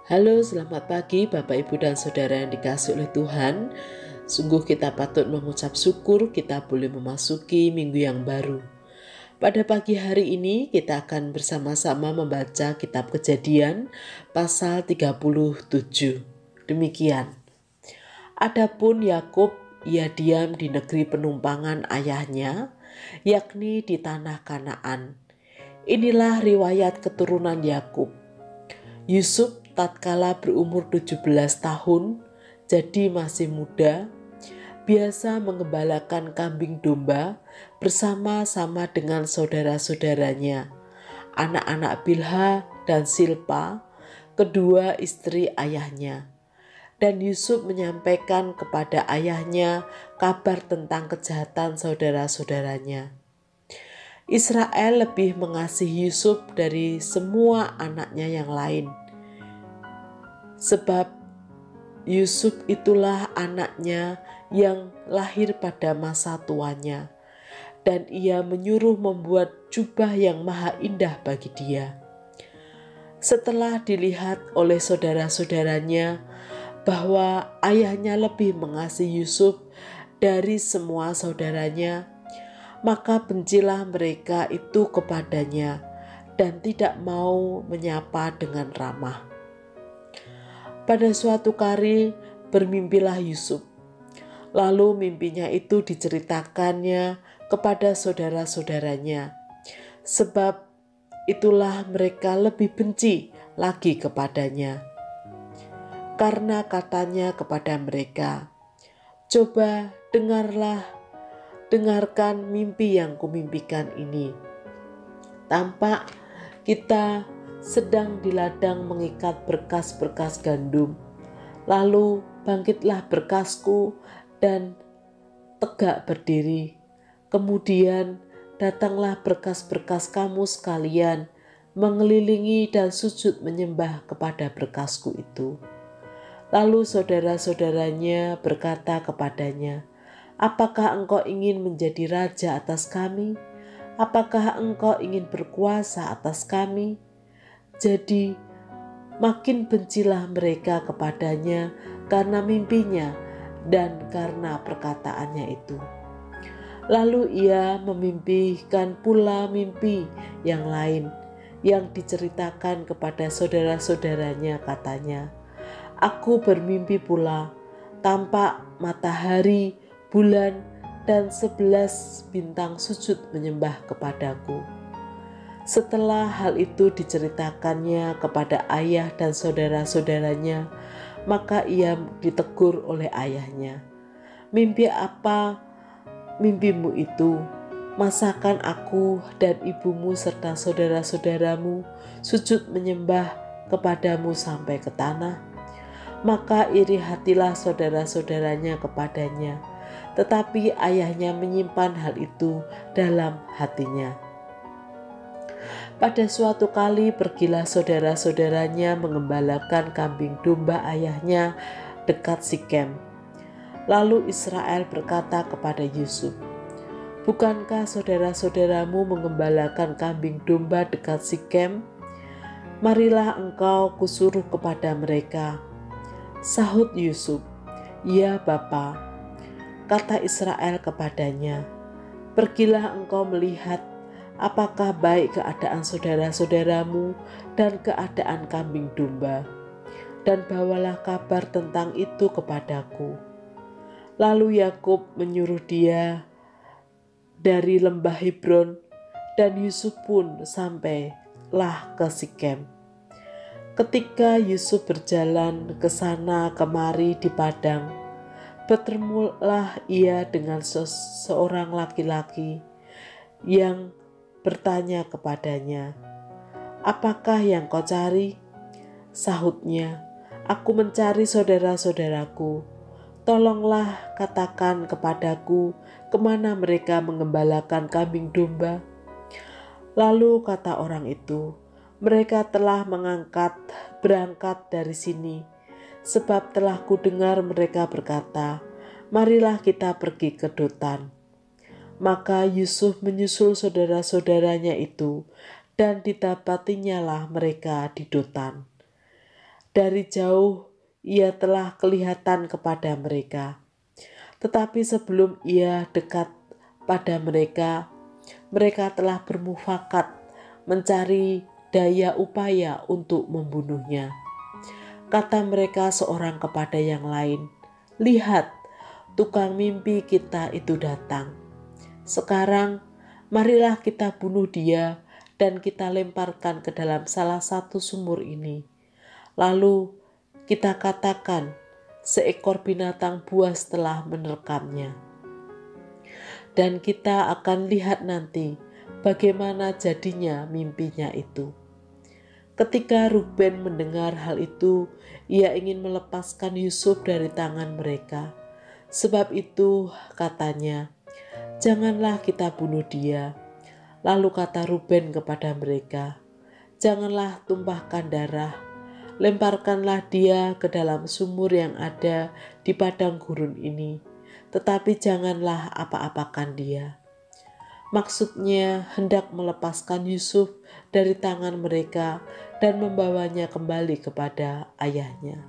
Halo, selamat pagi Bapak, Ibu, dan Saudara yang dikasihi oleh Tuhan. Sungguh kita patut mengucap syukur kita boleh memasuki minggu yang baru. Pada pagi hari ini kita akan bersama-sama membaca kitab Kejadian pasal 37. Demikian. Adapun Yakub, ia diam di negeri penumpangan ayahnya, yakni di tanah Kanaan. Inilah riwayat keturunan Yakub. Yusuf tatkala berumur 17 tahun, jadi masih muda, biasa mengembalakan kambing domba bersama-sama dengan saudara-saudaranya, anak-anak Bilha dan Silpa, kedua istri ayahnya. Dan Yusuf menyampaikan kepada ayahnya kabar tentang kejahatan saudara-saudaranya. Israel lebih mengasihi Yusuf dari semua anaknya yang lain, sebab Yusuf itulah anaknya yang lahir pada masa tuanya, dan ia menyuruh membuat jubah yang maha indah bagi dia. Setelah dilihat oleh saudara-saudaranya bahwa ayahnya lebih mengasihi Yusuf dari semua saudaranya, maka bencilah mereka itu kepadanya dan tidak mau menyapa dengan ramah. Pada suatu kali bermimpilah Yusuf. Lalu mimpinya itu diceritakannya kepada saudara-saudaranya, sebab itulah mereka lebih benci lagi kepadanya. Karena katanya kepada mereka, "Coba dengarkan mimpi yang kumimpikan ini. Tampak kita sedang di ladang mengikat berkas-berkas gandum. Lalu bangkitlah berkasku dan tegak berdiri. Kemudian datanglah berkas-berkas kamu sekalian mengelilingi dan sujud menyembah kepada berkasku itu." Lalu saudara-saudaranya berkata kepadanya, "Apakah engkau ingin menjadi raja atas kami? Apakah engkau ingin berkuasa atas kami?" Jadi makin bencilah mereka kepadanya karena mimpinya dan karena perkataannya itu. Lalu ia memimpikan pula mimpi yang lain yang diceritakan kepada saudara-saudaranya. Katanya, "Aku bermimpi pula, tampak matahari, bulan, dan 11 bintang sujud menyembah kepadaku." Setelah hal itu diceritakannya kepada ayah dan saudara-saudaranya, maka ia ditegur oleh ayahnya. "Mimpi apa mimpimu itu? Masakan aku dan ibumu serta saudara-saudaramu sujud menyembah kepadamu sampai ke tanah?" Maka iri hatilah saudara-saudaranya kepadanya, tetapi ayahnya menyimpan hal itu dalam hatinya. Pada suatu kali pergilah saudara-saudaranya mengembalakan kambing domba ayahnya dekat Sikem. Lalu Israel berkata kepada Yusuf, "Bukankah saudara-saudaramu mengembalakan kambing domba dekat Sikem? Marilah engkau kusuruh kepada mereka." Sahut Yusuf, "Ya Bapa." Kata Israel kepadanya, "Pergilah engkau melihat apakah baik keadaan saudara-saudaramu dan keadaan kambing domba, dan bawalah kabar tentang itu kepadaku." Lalu Yakub menyuruh dia dari lembah Hebron, dan Yusuf pun sampailah ke Sikem. Ketika Yusuf berjalan ke sana kemari di padang, bertemulah ia dengan seorang laki-laki yang bertanya kepadanya, "Apakah yang kau cari?" Sahutnya, "Aku mencari saudara-saudaraku. Tolonglah katakan kepadaku kemana mereka mengembalakan kambing domba." Lalu kata orang itu, "Mereka telah berangkat dari sini, sebab telah kudengar mereka berkata, 'Marilah kita pergi ke Dotan.'" Maka Yusuf menyusul saudara-saudaranya itu, dan didapatinya lah mereka di Dotan. Dari jauh ia telah kelihatan kepada mereka. Tetapi sebelum ia dekat pada mereka, mereka telah bermufakat mencari daya upaya untuk membunuhnya. Kata mereka seorang kepada yang lain, "Lihat, tukang mimpi kita itu datang. Sekarang marilah kita bunuh dia dan kita lemparkan ke dalam salah satu sumur ini. Lalu kita katakan, seekor binatang buas telah menerkamnya. Dan kita akan lihat nanti bagaimana jadinya mimpinya itu." Ketika Ruben mendengar hal itu, ia ingin melepaskan Yusuf dari tangan mereka. Sebab itu katanya, "Janganlah kita bunuh dia." Lalu kata Ruben kepada mereka, "Janganlah tumpahkan darah. Lemparkanlah dia ke dalam sumur yang ada di padang gurun ini. Tetapi janganlah apa-apakan dia." Maksudnya hendak melepaskan Yusuf dari tangan mereka dan membawanya kembali kepada ayahnya.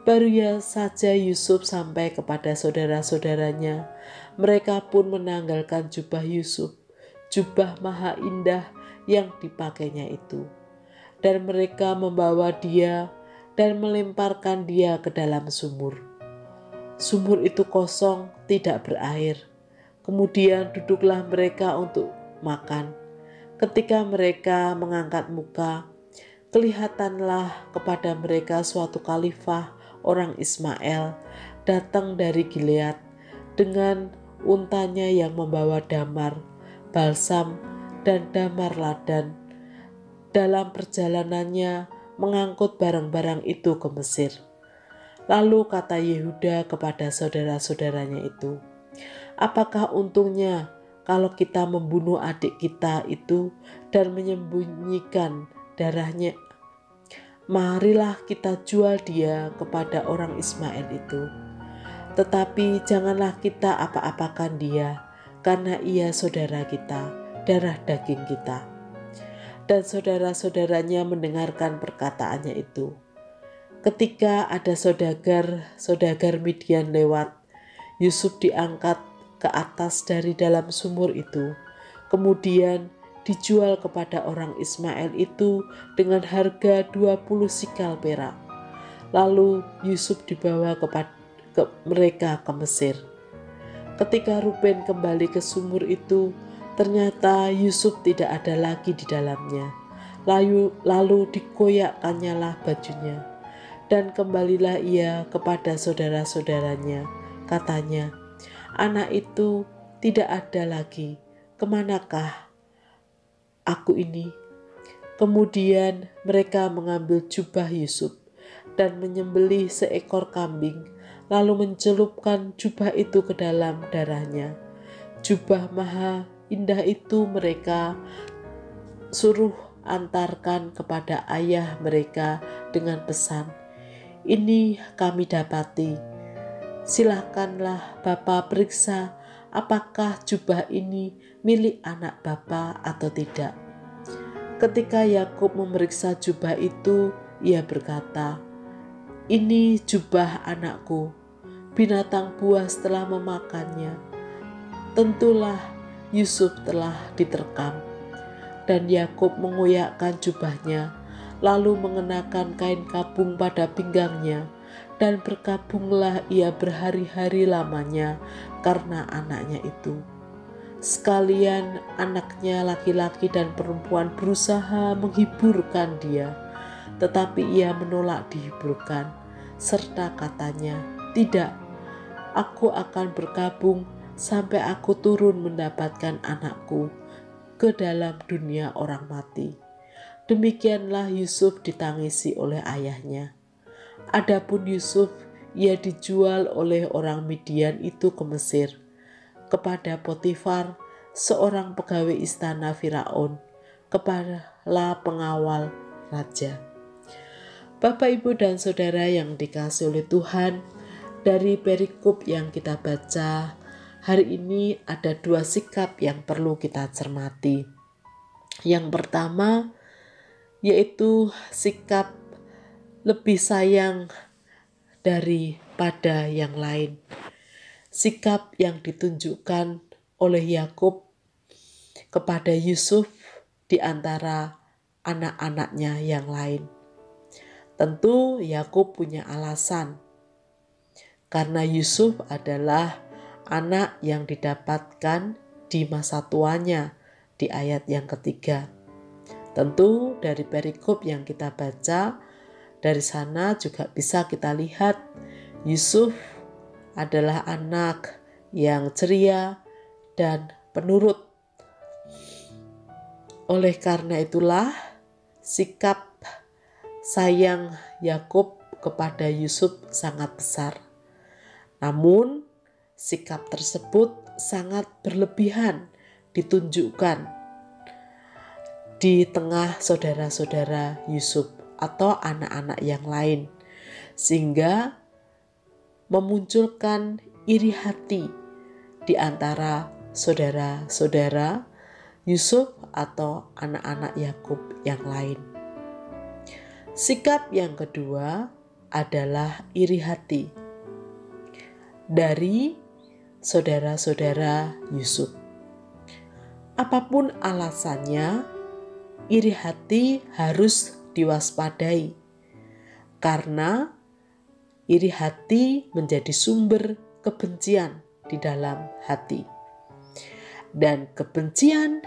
Baru saja Yusuf sampai kepada saudara-saudaranya, mereka pun menanggalkan jubah Yusuf, jubah maha indah yang dipakainya itu. Dan mereka membawa dia dan melemparkan dia ke dalam sumur. Sumur itu kosong, tidak berair. Kemudian duduklah mereka untuk makan. Ketika mereka mengangkat muka, kelihatanlah kepada mereka suatu khalifah orang Ismail datang dari Gilead dengan untanya yang membawa damar, balsam, dan damar ladan. Dalam perjalanannya mengangkut barang-barang itu ke Mesir. Lalu kata Yehuda kepada saudara-saudaranya itu, "Apakah untungnya kalau kita membunuh adik kita itu dan menyembunyikan darahnya? Marilah kita jual dia kepada orang Ismail itu. Tetapi janganlah kita apa-apakan dia, karena ia saudara kita, darah daging kita." Dan saudara-saudaranya mendengarkan perkataannya itu. Ketika ada saudagar Midian lewat, Yusuf diangkat ke atas dari dalam sumur itu, kemudian dijual kepada orang Ismail itu dengan harga 20 sikal perak. Lalu Yusuf dibawa ke mereka ke Mesir. Ketika Ruben kembali ke sumur itu, ternyata Yusuf tidak ada lagi di dalamnya. Lalu dikoyakkannyalah bajunya, dan kembalilah ia kepada saudara-saudaranya. Katanya, "Anak itu tidak ada lagi. Kemanakah aku ini?" Kemudian mereka mengambil jubah Yusuf dan menyembelih seekor kambing, lalu mencelupkan jubah itu ke dalam darahnya. Jubah maha indah itu mereka suruh antarkan kepada ayah mereka dengan pesan, "Ini kami dapati. Silahkanlah Bapa periksa apakah jubah ini milik anak Bapa atau tidak." Ketika Yakub memeriksa jubah itu, ia berkata, "Ini jubah anakku. Binatang buas telah memakannya. Tentulah Yusuf telah diterkam." Dan Yakub mengoyakkan jubahnya, lalu mengenakan kain kapung pada pinggangnya, dan berkabunglah ia berhari-hari lamanya karena anaknya itu. Sekalian anaknya laki-laki dan perempuan berusaha menghiburkan dia, tetapi ia menolak dihiburkan, serta katanya, "Tidak, aku akan berkabung sampai aku turun mendapatkan anakku ke dalam dunia orang mati." Demikianlah Yusuf ditangisi oleh ayahnya. Adapun Yusuf, ia dijual oleh orang Midian itu ke Mesir, kepada Potifar, seorang pegawai istana Firaun, kepala pengawal raja. Bapak, Ibu, dan Saudara yang dikasihi oleh Tuhan, dari perikop yang kita baca hari ini ada dua sikap yang perlu kita cermati. Yang pertama yaitu sikap lebih sayang daripada yang lain. Sikap yang ditunjukkan oleh Yakub kepada Yusuf di antara anak-anaknya yang lain. Tentu Yakub punya alasan, karena Yusuf adalah anak yang didapatkan di masa tuanya di ayat yang ketiga. Tentu dari perikop yang kita baca, dari sana juga bisa kita lihat Yusuf adalah anak yang ceria dan penurut. Oleh karena itulah sikap sayang Yakub kepada Yusuf sangat besar. Namun sikap tersebut sangat berlebihan ditunjukkan di tengah saudara-saudara Yusuf atau anak-anak yang lain, sehingga memunculkan iri hati di antara saudara-saudara Yusuf atau anak-anak Yakub yang lain. Sikap yang kedua adalah iri hati dari saudara-saudara Yusuf. Apapun alasannya, iri hati harus diwaspadai, karena iri hati menjadi sumber kebencian di dalam hati. Dan kebencian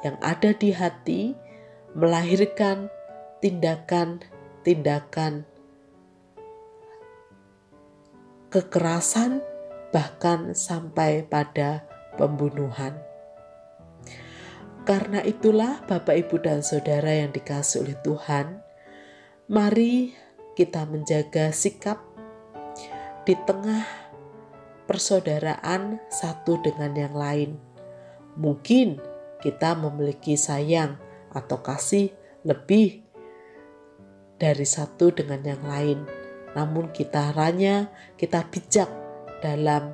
yang ada di hati melahirkan tindakan-tindakan kekerasan, bahkan sampai pada pembunuhan. Karena itulah Bapak, Ibu, dan Saudara yang dikasihi oleh Tuhan, mari kita menjaga sikap di tengah persaudaraan satu dengan yang lain. Mungkin kita memiliki sayang atau kasih lebih dari satu dengan yang lain. Namun kita bijak dalam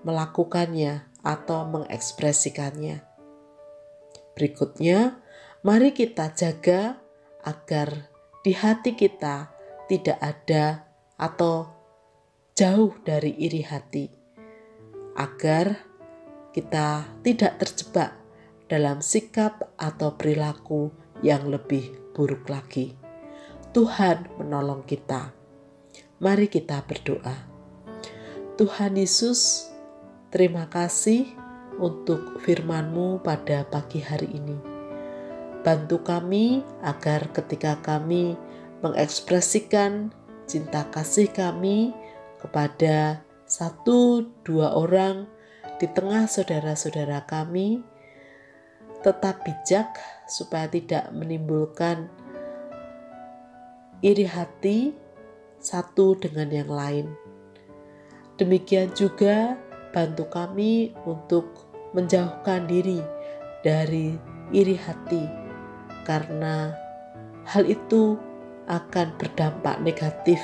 melakukannya atau mengekspresikannya. Berikutnya, mari kita jaga agar di hati kita tidak ada atau jauh dari iri hati, agar kita tidak terjebak dalam sikap atau perilaku yang lebih buruk lagi. Tuhan menolong kita. Mari kita berdoa. Tuhan Yesus, terima kasih untuk firman-Mu pada pagi hari ini. Bantu kami agar ketika kami mengekspresikan cinta kasih kami kepada 1-2 orang di tengah saudara-saudara kami, tetap bijak supaya tidak menimbulkan iri hati satu dengan yang lain. Demikian juga bantu kami untuk menjauhkan diri dari iri hati, karena hal itu akan berdampak negatif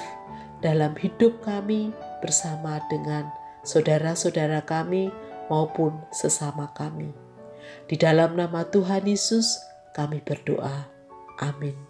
dalam hidup kami bersama dengan saudara-saudara kami maupun sesama kami. Di dalam nama Tuhan Yesus kami berdoa. Amin.